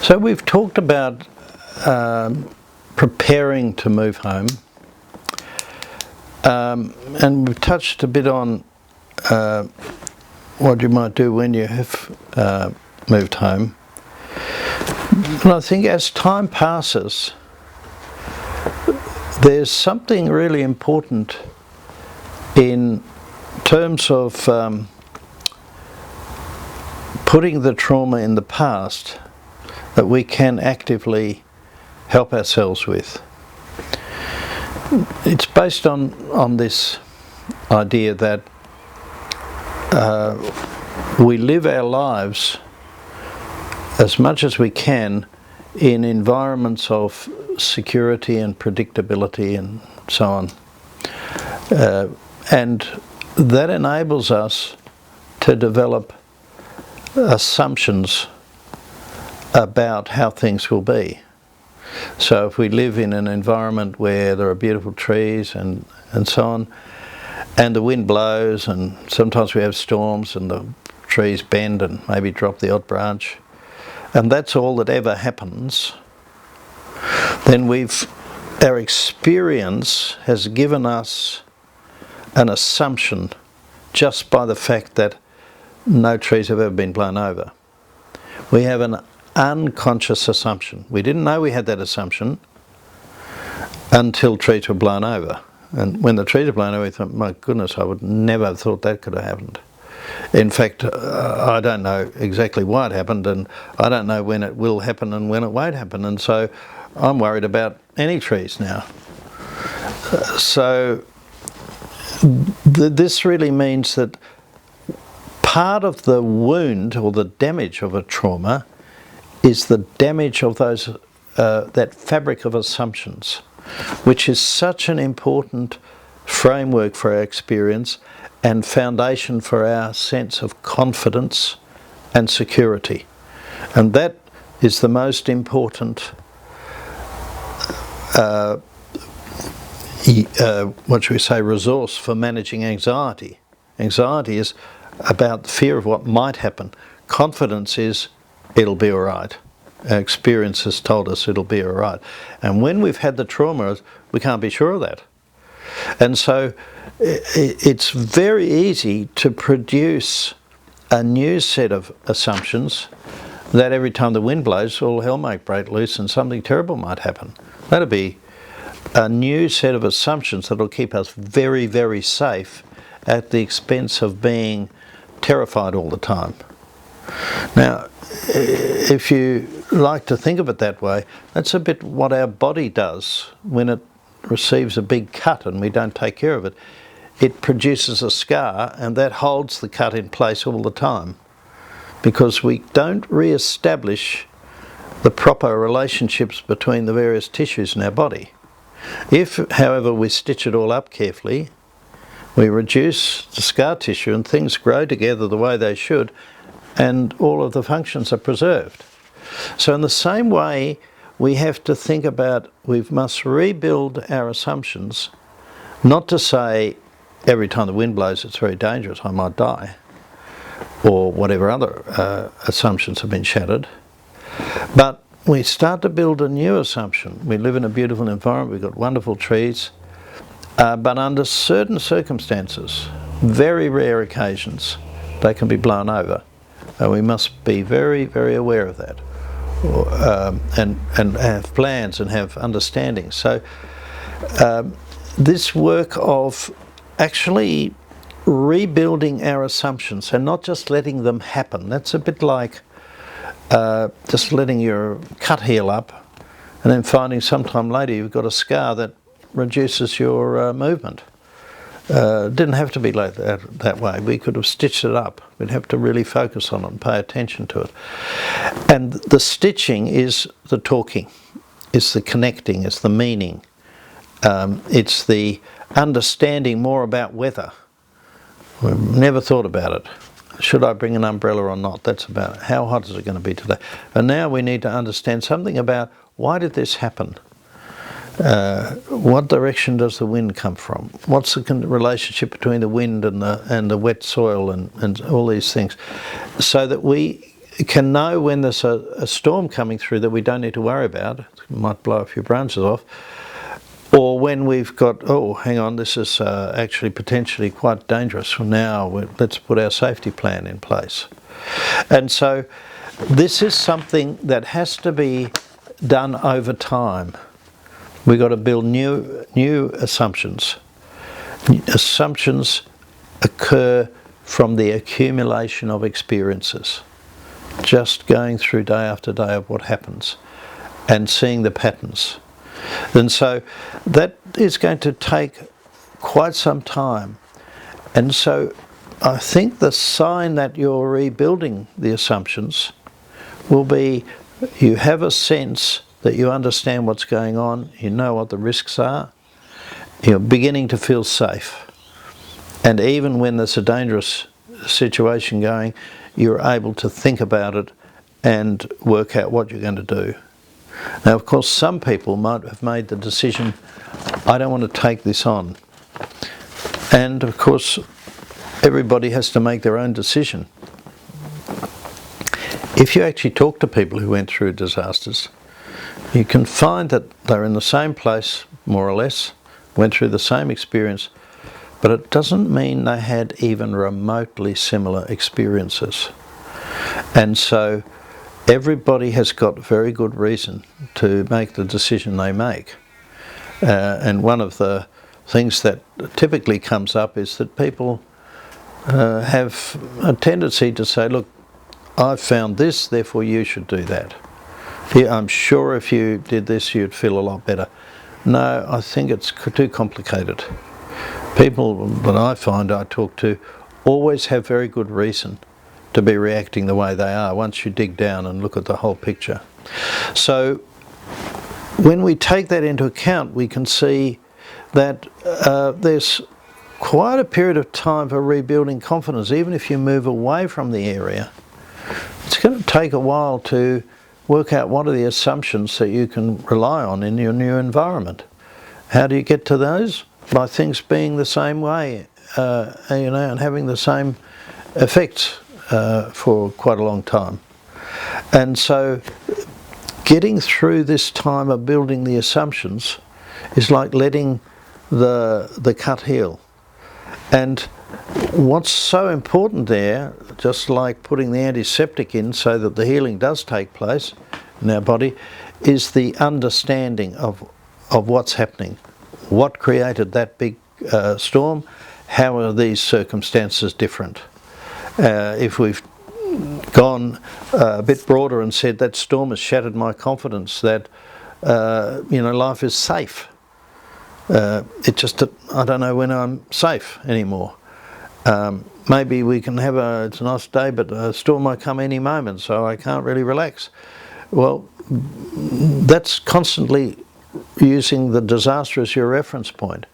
So we've talked about preparing to move home, and we've touched a bit on what you might do when you have moved home. And I think as time passes, there's something really important in terms of putting the trauma in the past that we can actively help ourselves with. It's based on this idea that we live our lives as much as we can in environments of security and predictability and so on. And that enables us to develop assumptions about how things will be. So if we live in an environment where there are beautiful trees and so on, and the wind blows, and sometimes we have storms and the trees bend and maybe drop the odd branch, and that's all that ever happens, then our experience has given us an assumption just by the fact that no trees have ever been blown over. We have an unconscious assumption. We didn't know we had that assumption until trees were blown over. And when the trees were blown over, we thought, my goodness, I would never have thought that could have happened. In fact, I don't know exactly why it happened, and I don't know when it will happen and when it won't happen, and so I'm worried about any trees now. So this really means that part of the wound or the damage of a trauma is the damage of those that fabric of assumptions, which is such an important framework for our experience and foundation for our sense of confidence and security. And that is the most important resource for managing anxiety. Anxiety is about the fear of what might happen. Confidence is it'll be all right. Our experience has told us it'll be all right. And when we've had the trauma, we can't be sure of that. And so it's very easy to produce a new set of assumptions that every time the wind blows, all hell might break loose and something terrible might happen. That'll be a new set of assumptions that'll keep us very, very safe at the expense of being terrified all the time. Now, if you like to think of it that way, that's a bit what our body does when it receives a big cut and we don't take care of it. It produces a scar, and that holds the cut in place all the time because we don't re-establish the proper relationships between the various tissues in our body. If, however, we stitch it all up carefully, we reduce the scar tissue and things grow together the way they should, and all of the functions are preserved. So in the same way, we have to think about, we must rebuild our assumptions, not to say every time the wind blows it's very dangerous, I might die, or whatever other assumptions have been shattered, but we start to build a new assumption. We live in a beautiful environment, we've got wonderful trees, but under certain circumstances, very rare occasions, they can be blown over. And we must be very, very aware of that, and have plans and have understanding. So this work of actually rebuilding our assumptions and not just letting them happen, that's a bit like just letting your cut heal up and then finding sometime later you've got a scar that reduces your movement. It didn't have to be like that way. We could have stitched it up. We'd have to really focus on it and pay attention to it. And the stitching is the talking, it's the connecting, it's the meaning, it's the understanding more about weather. We've never thought about it. Should I bring an umbrella or not? That's about it. How hot is it going to be today? And now we need to understand something about why did this happen? What direction does the wind come from? What's the relationship between the wind and the wet soil and all these things? So that we can know when there's a storm coming through that we don't need to worry about. It might blow a few branches off. Or when we've got, oh, hang on, this is actually potentially quite dangerous. Well, now let's put our safety plan in place. And so this is something that has to be done over time. We've got to build new assumptions. Assumptions occur from the accumulation of experiences. Just going through day after day of what happens and seeing the patterns. And so that is going to take quite some time. And so I think the sign that you're rebuilding the assumptions will be you have a sense that you understand what's going on, you know what the risks are, you're beginning to feel safe. And even when there's a dangerous situation going, you're able to think about it and work out what you're going to do. Now, of course, some people might have made the decision, I don't want to take this on. And, of course, everybody has to make their own decision. If you actually talk to people who went through disasters, you can find that they're in the same place, more or less, went through the same experience, but it doesn't mean they had even remotely similar experiences. And so everybody has got very good reason to make the decision they make. And one of the things that typically comes up is that people have a tendency to say, look, I've found this, therefore you should do that. Yeah, I'm sure if you did this you'd feel a lot better. No, I think it's too complicated. People that I find I talk to always have very good reason to be reacting the way they are once you dig down and look at the whole picture. So when we take that into account, we can see that there's quite a period of time for rebuilding confidence. Even if you move away from the area, it's going to take a while to work out what are the assumptions that you can rely on in your new environment. How do you get to those? By things being the same way, and having the same effects for quite a long time. And so getting through this time of building the assumptions is like letting the cut heal. And what's so important there, just like putting the antiseptic in so that the healing does take place in our body, is the understanding of what's happening. What created that big storm? How are these circumstances different? If we've gone a bit broader and said that storm has shattered my confidence that life is safe. I don't know when I'm safe anymore. Maybe we can have it's a nice day, but a storm might come any moment, so I can't really relax. Well, that's constantly using the disaster as your reference point.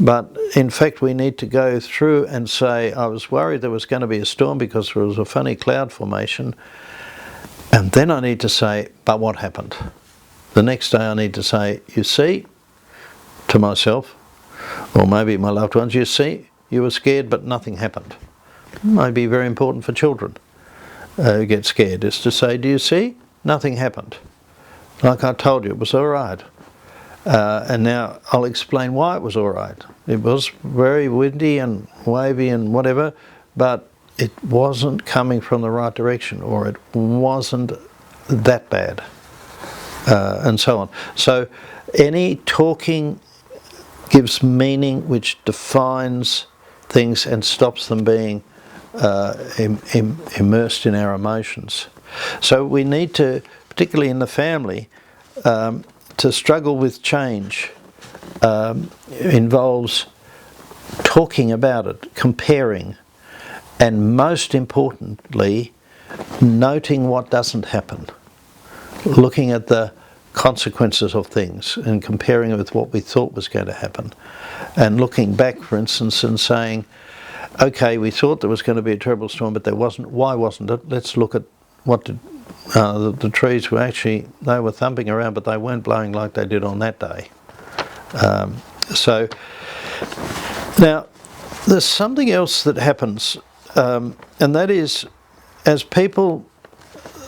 But in fact, we need to go through and say, I was worried there was going to be a storm because there was a funny cloud formation. And then I need to say, but what happened? The next day I need to say, you see, to myself, or maybe my loved ones, you see, you were scared, but nothing happened. Might be very important for children who get scared, is to say, do you see? Nothing happened. Like I told you, it was all right. And now I'll explain why it was all right. It was very windy and wavy and whatever, but it wasn't coming from the right direction, or it wasn't that bad, and so on. So any talking gives meaning, which defines things and stops them being immersed in our emotions. So we need to, particularly in the family, to struggle with change involves talking about it, comparing, and most importantly, noting what doesn't happen, looking at the consequences of things and comparing it with what we thought was going to happen, and looking back, for instance, and saying, okay, we thought there was going to be a terrible storm, but there wasn't. Why wasn't it? Let's look at what did the trees were actually, they were thumping around, but they weren't blowing like they did on that day. So now there's something else that happens, and that is, as people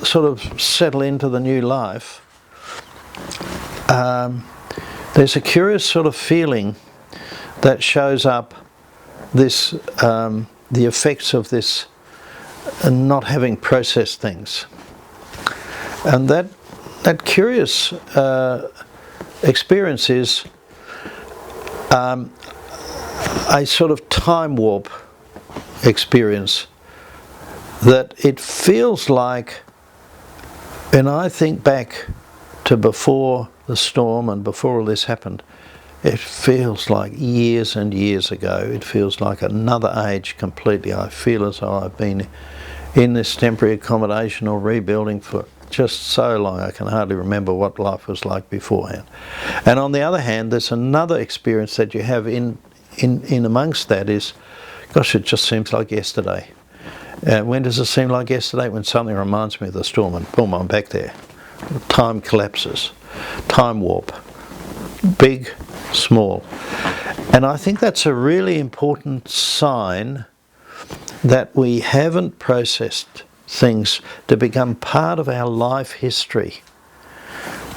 sort of settle into the new life, there's a curious sort of feeling that shows up, this the effects of this not having processed things, and that curious experience is a sort of time warp experience, that it feels like, when I think back to before the storm and before all this happened, it feels like years and years ago. It feels like another age completely. I feel as though I've been in this temporary accommodation or rebuilding for just so long I can hardly remember what life was like beforehand. And on the other hand, there's another experience that you have in amongst that is, gosh, it just seems like yesterday. When does it seem like yesterday? When something reminds me of the storm and boom, I'm back there. Time collapses. Time warp. Big, small. And I think that's a really important sign that we haven't processed things to become part of our life history.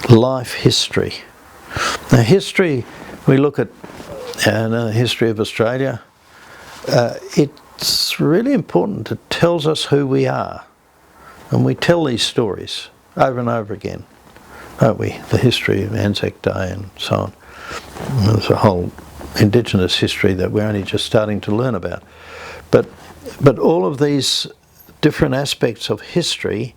Life history. Now, history, we look at the history of Australia, it's really important. It tells us who we are. And we tell these stories over and over again, don't we? The history of Anzac Day and so on. There's a whole Indigenous history that we're only just starting to learn about. But all of these different aspects of history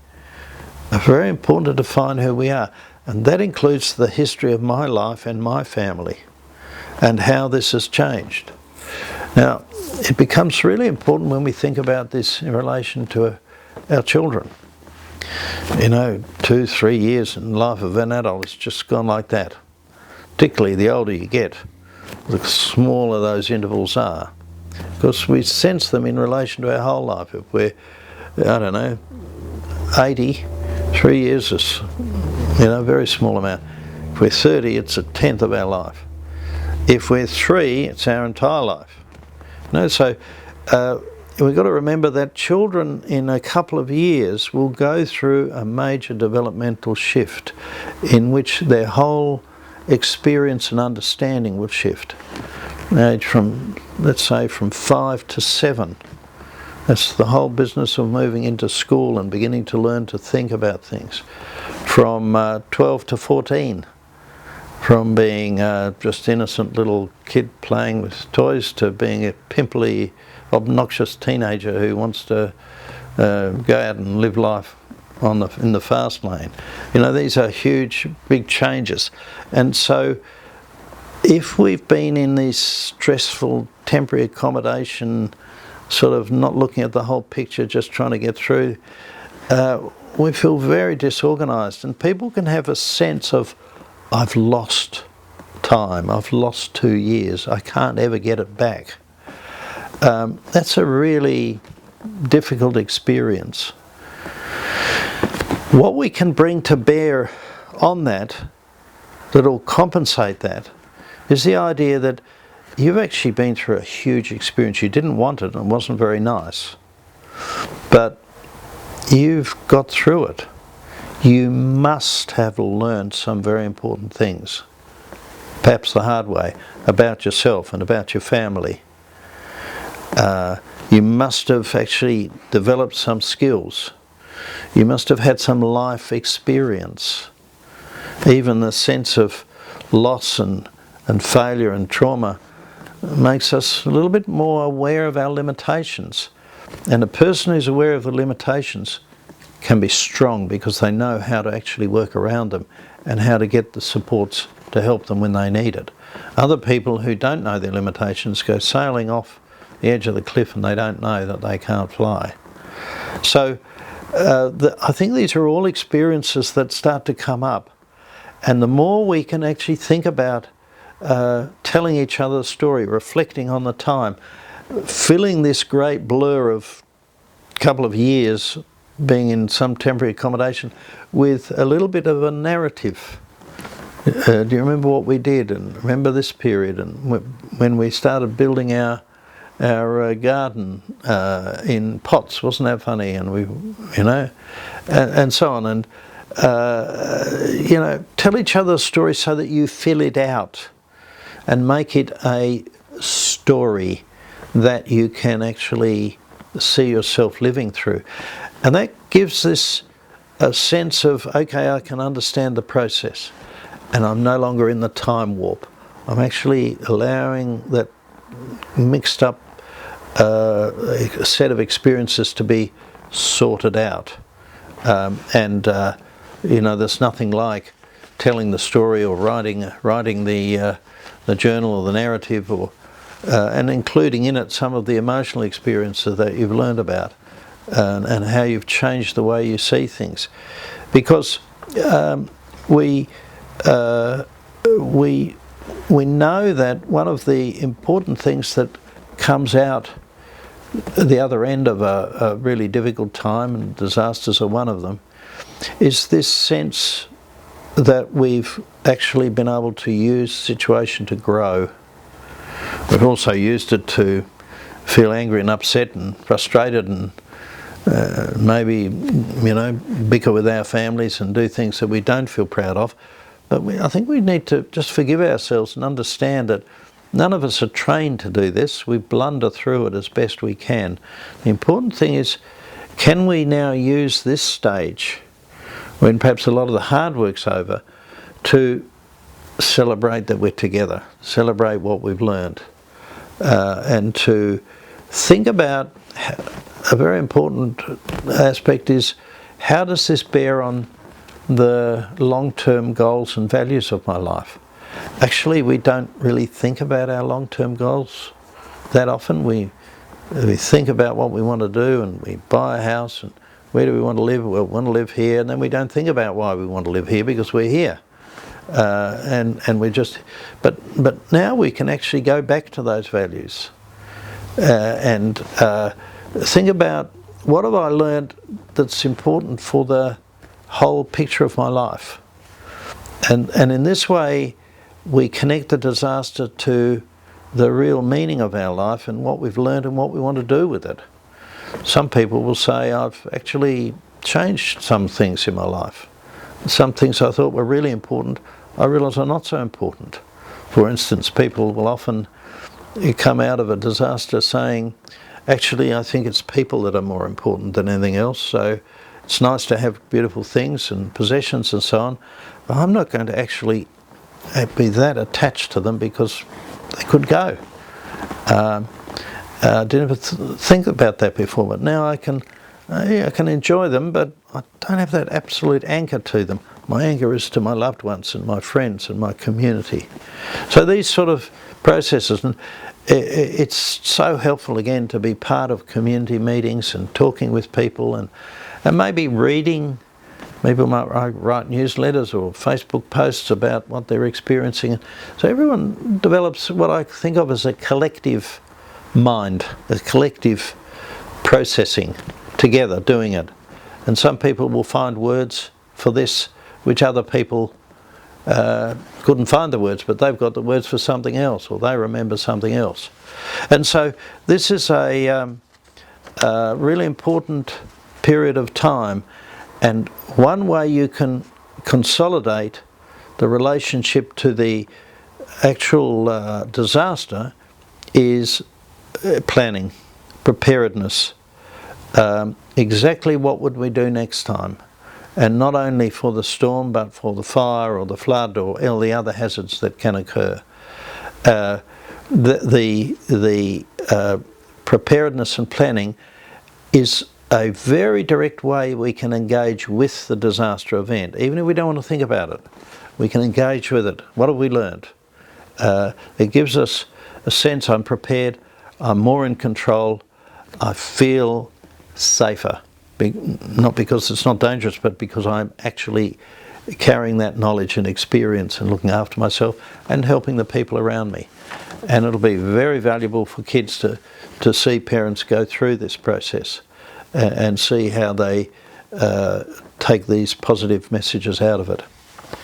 are very important to define who we are. And that includes the history of my life and my family and how this has changed. Now, it becomes really important when we think about this in relation to our children. 2, 3 years in the life of an adult has just gone like that. Particularly the older you get, the smaller those intervals are. Because we sense them in relation to our whole life. If we're, 80, 3 years is, a very small amount. If we're 30, it's a tenth of our life. If we're 3, it's our entire life. So we've got to remember that children in a couple of years will go through a major developmental shift in which their whole experience and understanding will shift. Age from, let's say, from 5 to 7. That's the whole business of moving into school and beginning to learn to think about things. From 12 to 14. From being just innocent little kid playing with toys to being a pimply, obnoxious teenager who wants to go out and live life in the fast lane. These are huge, big changes. And so if we've been in these stressful temporary accommodation, sort of not looking at the whole picture, just trying to get through, we feel very disorganised. And people can have a sense of, I've lost time, I've lost 2 years, I can't ever get it back. That's a really difficult experience. What we can bring to bear on that'll compensate that, is the idea that you've actually been through a huge experience. You didn't want it and it wasn't very nice, but you've got through it. You must have learned some very important things, perhaps the hard way, about yourself and about your family. You must have actually developed some skills. You must have had some life experience. Even the sense of loss and failure and trauma makes us a little bit more aware of our limitations. And a person who's aware of the limitations can be strong because they know how to actually work around them and how to get the supports to help them when they need it. Other people who don't know their limitations go sailing off the edge of the cliff and they don't know that they can't fly. So I think these are all experiences that start to come up, and the more we can actually think about telling each other a story, reflecting on the time, filling this great blur of a couple of years being in some temporary accommodation with a little bit of a narrative. Do you remember what we did, and remember this period, and when we started building our our garden in pots. Wasn't that funny? And we, and so on. And tell each other a story so that you fill it out and make it a story that you can actually see yourself living through. And that gives this a sense of, okay, I can understand the process and I'm no longer in the time warp. I'm actually allowing that mixed up set of experiences to be sorted out. There's nothing like telling the story or writing the journal or the narrative, or and including in it some of the emotional experiences that you've learned about, and how you've changed the way you see things, because we know that one of the important things that comes out the other end of a really difficult time, and disasters are one of them, is this sense that we've actually been able to use the situation to grow. We've also used it to feel angry and upset and frustrated and maybe, bicker with our families and do things that we don't feel proud of. But I think we need to just forgive ourselves and understand that none of us are trained to do this. We blunder through it as best we can. The important thing is, can we now use this stage, when perhaps a lot of the hard work's over, to celebrate that we're together, celebrate what we've learned, and to think about a very important aspect is, how does this bear on the long-term goals and values of my life? Actually, we don't really think about our long-term goals that often. We think about what we want to do, and we buy a house, and where do we want to live? Well, we want to live here, and then we don't think about why we want to live here, because we're here. And we're just, but now we can actually go back to those values and think about, what have I learned that's important for the whole picture of my life? And in this way, we connect the disaster to the real meaning of our life and what we've learned and what we want to do with it. Some people will say, I've actually changed some things in my life. Some things I thought were really important, I realise are not so important. For instance, people will often come out of a disaster saying, actually, I think it's people that are more important than anything else. So it's nice to have beautiful things and possessions and so on, but I'm not going to actually be that attached to them, because they could go. I didn't ever think about that before, but now I can enjoy them, but I don't have that absolute anchor to them. My anchor is to my loved ones and my friends and my community. So these sort of processes, and it's so helpful again to be part of community meetings and talking with people, and maybe reading. People might write newsletters or Facebook posts about what they're experiencing. So everyone develops what I think of as a collective mind, a collective processing together, doing it. And some people will find words for this which other people couldn't find the words, but they've got the words for something else, or they remember something else. And so this is a really important period of time. And one way you can consolidate the relationship to the actual disaster is planning, preparedness. Exactly what would we do next time? And not only for the storm, but for the fire or the flood or all the other hazards that can occur. The preparedness and planning is a very direct way we can engage with the disaster event. Even if we don't want to think about it, we can engage with it. What have we learned? It gives us a sense, I'm prepared, I'm more in control, I feel safer. Not because it's not dangerous, but because I'm actually carrying that knowledge and experience and looking after myself and helping the people around me. And it'll be very valuable for kids to see parents go through this process and see how they take these positive messages out of it.